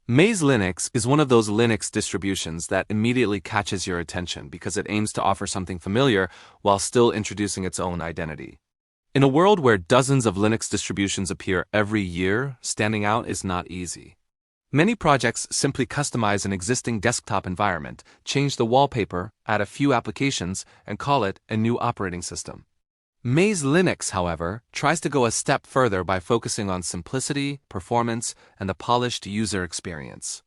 Maze Linux is one of those Linux distributions that immediately catches your attention because it aims to offer something familiar while still introducing its own identity. In a world where dozens of Linux distributions appear every year, standing out is not easy. Many projects simply customize an existing desktop environment, change the wallpaper, add a few applications, and call it a new operating system. Maze Linux, however, tries to go a step further by focusing on simplicity, performance, and the polished user experience.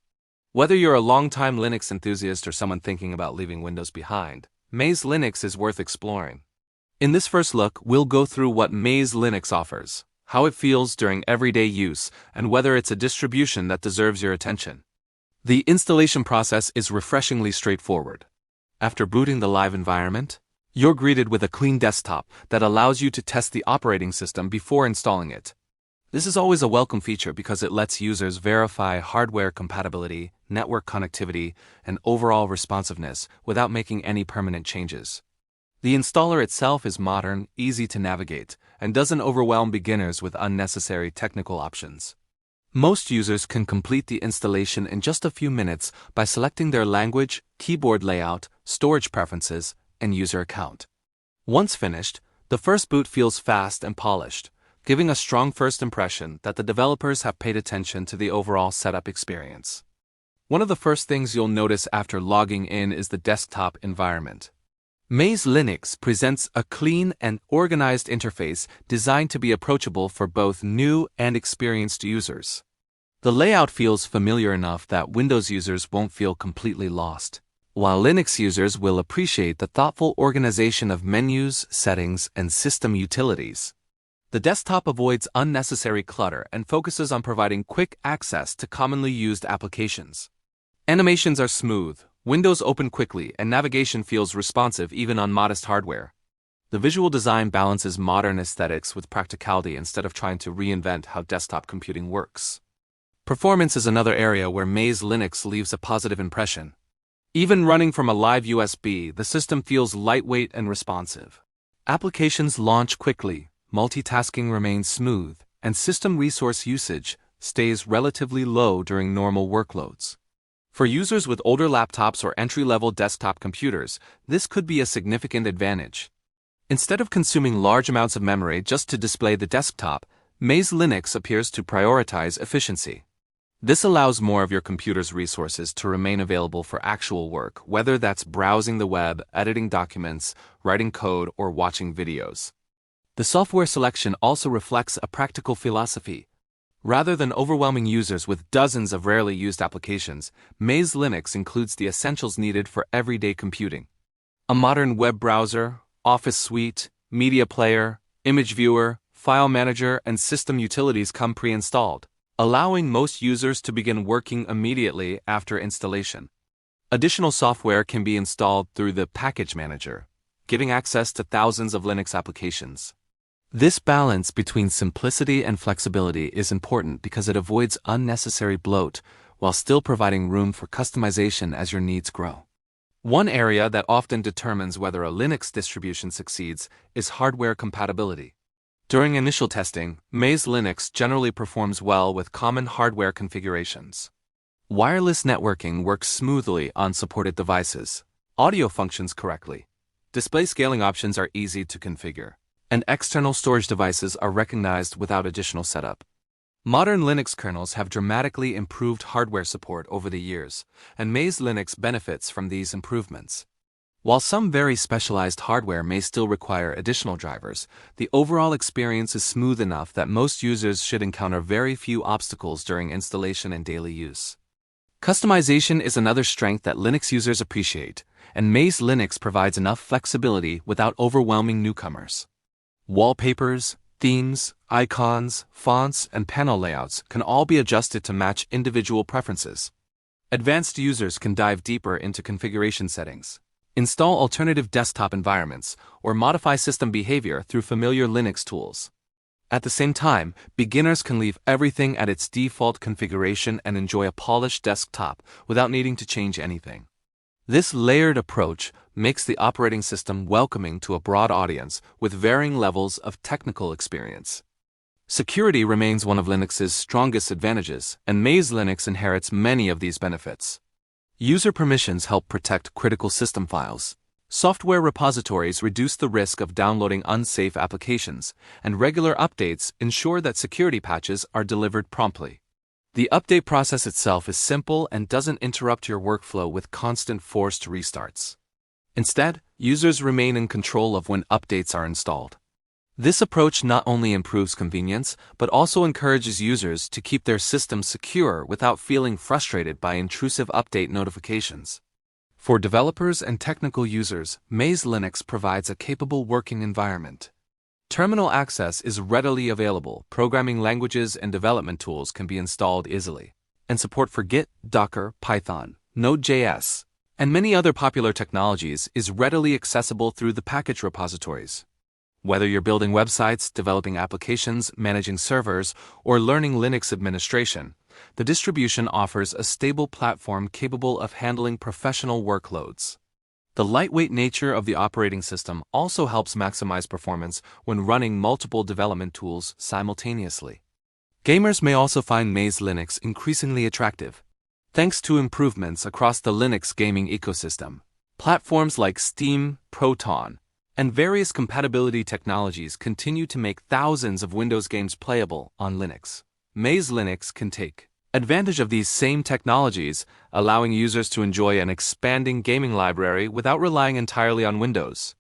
Whether you're a longtime Linux enthusiast or someone thinking about leaving Windows behind, Maze Linux is worth exploring. In this first look, we'll go through what Maze Linux offers, how it feels during everyday use, and whether it's a distribution that deserves your attention. The installation process is refreshingly straightforward. After booting the live environment, you're greeted with a clean desktop that allows you to test the operating system before installing it. This is always a welcome feature because it lets users verify hardware compatibility, network connectivity, and overall responsiveness without making any permanent changes. The installer itself is modern, easy to navigate, and doesn't overwhelm beginners with unnecessary technical options. Most users can complete the installation in just a few minutes by selecting their language, keyboard layout, storage preferences, and user account. Once finished, the first boot feels fast and polished, giving a strong first impression that the developers have paid attention to the overall setup experience. One of the first things you'll notice after logging in is the desktop environment. Maze Linux presents a clean and organized interface designed to be approachable for both new and experienced users. The layout feels familiar enough that Windows users won't feel completely lost, while Linux users will appreciate the thoughtful organization of menus, settings, and system utilities. The desktop avoids unnecessary clutter and focuses on providing quick access to commonly used applications. Animations are smooth, windows open quickly, and navigation feels responsive even on modest hardware. The visual design balances modern aesthetics with practicality instead of trying to reinvent how desktop computing works. Performance is another area where Maze Linux leaves a positive impression. Even running from a live USB, the system feels lightweight and responsive. Applications launch quickly, multitasking remains smooth, and system resource usage stays relatively low during normal workloads. For users with older laptops or entry-level desktop computers, this could be a significant advantage. Instead of consuming large amounts of memory just to display the desktop, Maze Linux appears to prioritize efficiency. This allows more of your computer's resources to remain available for actual work, whether that's browsing the web, editing documents, writing code, or watching videos. The software selection also reflects a practical philosophy. Rather than overwhelming users with dozens of rarely used applications, Maze Linux includes the essentials needed for everyday computing. A modern web browser, Office suite, media player, image viewer, file manager, and system utilities come pre-installed, allowing most users to begin working immediately after installation. Additional software can be installed through the package manager, giving access to thousands of Linux applications. This balance between simplicity and flexibility is important because it avoids unnecessary bloat while still providing room for customization as your needs grow. One area that often determines whether a Linux distribution succeeds is hardware compatibility. During initial testing, Maze Linux generally performs well with common hardware configurations. Wireless networking works smoothly on supported devices, audio functions correctly, display scaling options are easy to configure, and external storage devices are recognized without additional setup. Modern Linux kernels have dramatically improved hardware support over the years, and Maze Linux benefits from these improvements. While some very specialized hardware may still require additional drivers, the overall experience is smooth enough that most users should encounter very few obstacles during installation and daily use. Customization is another strength that Linux users appreciate, and Maze Linux provides enough flexibility without overwhelming newcomers. Wallpapers, themes, icons, fonts, and panel layouts can all be adjusted to match individual preferences. Advanced users can dive deeper into configuration settings, install alternative desktop environments, or modify system behavior through familiar Linux tools. At the same time, beginners can leave everything at its default configuration and enjoy a polished desktop without needing to change anything. This layered approach makes the operating system welcoming to a broad audience with varying levels of technical experience. Security remains one of Linux's strongest advantages, and Maze Linux inherits many of these benefits. User permissions help protect critical system files. Software repositories reduce the risk of downloading unsafe applications, and regular updates ensure that security patches are delivered promptly. The update process itself is simple and doesn't interrupt your workflow with constant forced restarts. Instead, users remain in control of when updates are installed. This approach not only improves convenience, but also encourages users to keep their systems secure without feeling frustrated by intrusive update notifications. For developers and technical users, Maze Linux provides a capable working environment. Terminal access is readily available, programming languages and development tools can be installed easily, and support for Git, Docker, Python, Node.js, and many other popular technologies is readily accessible through the package repositories. Whether you're building websites, developing applications, managing servers, or learning Linux administration, the distribution offers a stable platform capable of handling professional workloads. The lightweight nature of the operating system also helps maximize performance when running multiple development tools simultaneously. Gamers may also find Maze Linux increasingly attractive, thanks to improvements across the Linux gaming ecosystem. Platforms like Steam, Proton, and various compatibility technologies continue to make thousands of Windows games playable on Linux. Maze Linux can take advantage of these same technologies, allowing users to enjoy an expanding gaming library without relying entirely on Windows.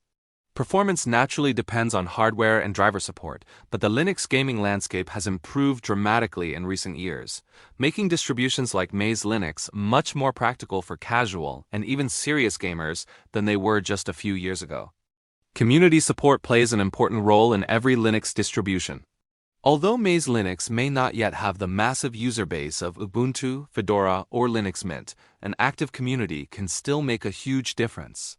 Performance naturally depends on hardware and driver support, but the Linux gaming landscape has improved dramatically in recent years, making distributions like Maze Linux much more practical for casual and even serious gamers than they were just a few years ago. Community support plays an important role in every Linux distribution. Although Maze Linux may not yet have the massive user base of Ubuntu, Fedora, or Linux Mint, an active community can still make a huge difference.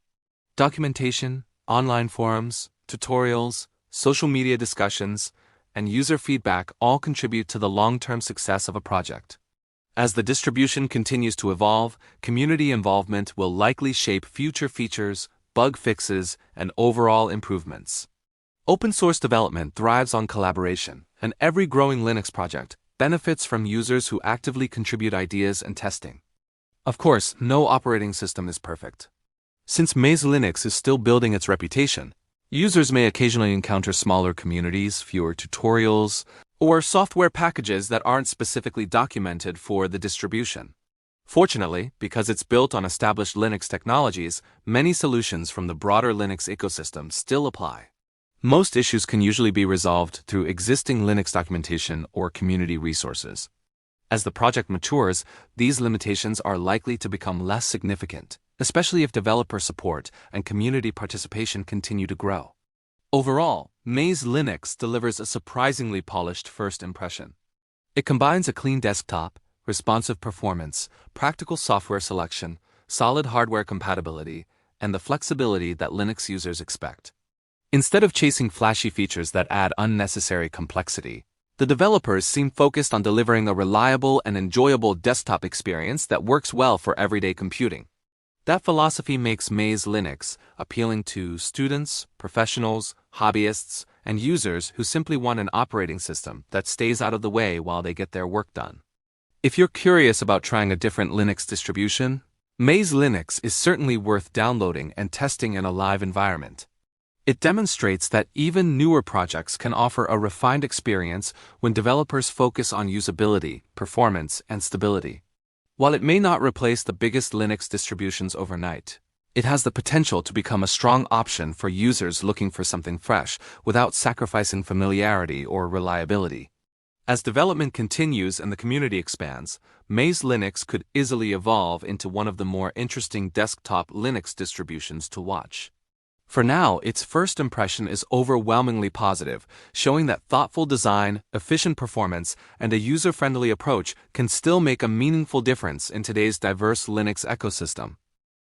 Documentation, online forums, tutorials, social media discussions, and user feedback all contribute to the long-term success of a project. As the distribution continues to evolve, community involvement will likely shape future features, bug fixes, and overall improvements. Open source development thrives on collaboration, and every growing Linux project benefits from users who actively contribute ideas and testing. Of course, no operating system is perfect. Since Maze Linux is still building its reputation, users may occasionally encounter smaller communities, fewer tutorials, or software packages that aren't specifically documented for the distribution. Fortunately, because it's built on established Linux technologies, many solutions from the broader Linux ecosystem still apply. Most issues can usually be resolved through existing Linux documentation or community resources. As the project matures, these limitations are likely to become less significant, especially if developer support and community participation continue to grow. Overall, Maze Linux delivers a surprisingly polished first impression. It combines a clean desktop, responsive performance, practical software selection, solid hardware compatibility, and the flexibility that Linux users expect. Instead of chasing flashy features that add unnecessary complexity, the developers seem focused on delivering a reliable and enjoyable desktop experience that works well for everyday computing. That philosophy makes Maze Linux appealing to students, professionals, hobbyists, and users who simply want an operating system that stays out of the way while they get their work done. If you're curious about trying a different Linux distribution, Maze Linux is certainly worth downloading and testing in a live environment. It demonstrates that even newer projects can offer a refined experience when developers focus on usability, performance, and stability. While it may not replace the biggest Linux distributions overnight, it has the potential to become a strong option for users looking for something fresh without sacrificing familiarity or reliability. As development continues and the community expands, Maze Linux could easily evolve into one of the more interesting desktop Linux distributions to watch. For now, its first impression is overwhelmingly positive, showing that thoughtful design, efficient performance, and a user-friendly approach can still make a meaningful difference in today's diverse Linux ecosystem.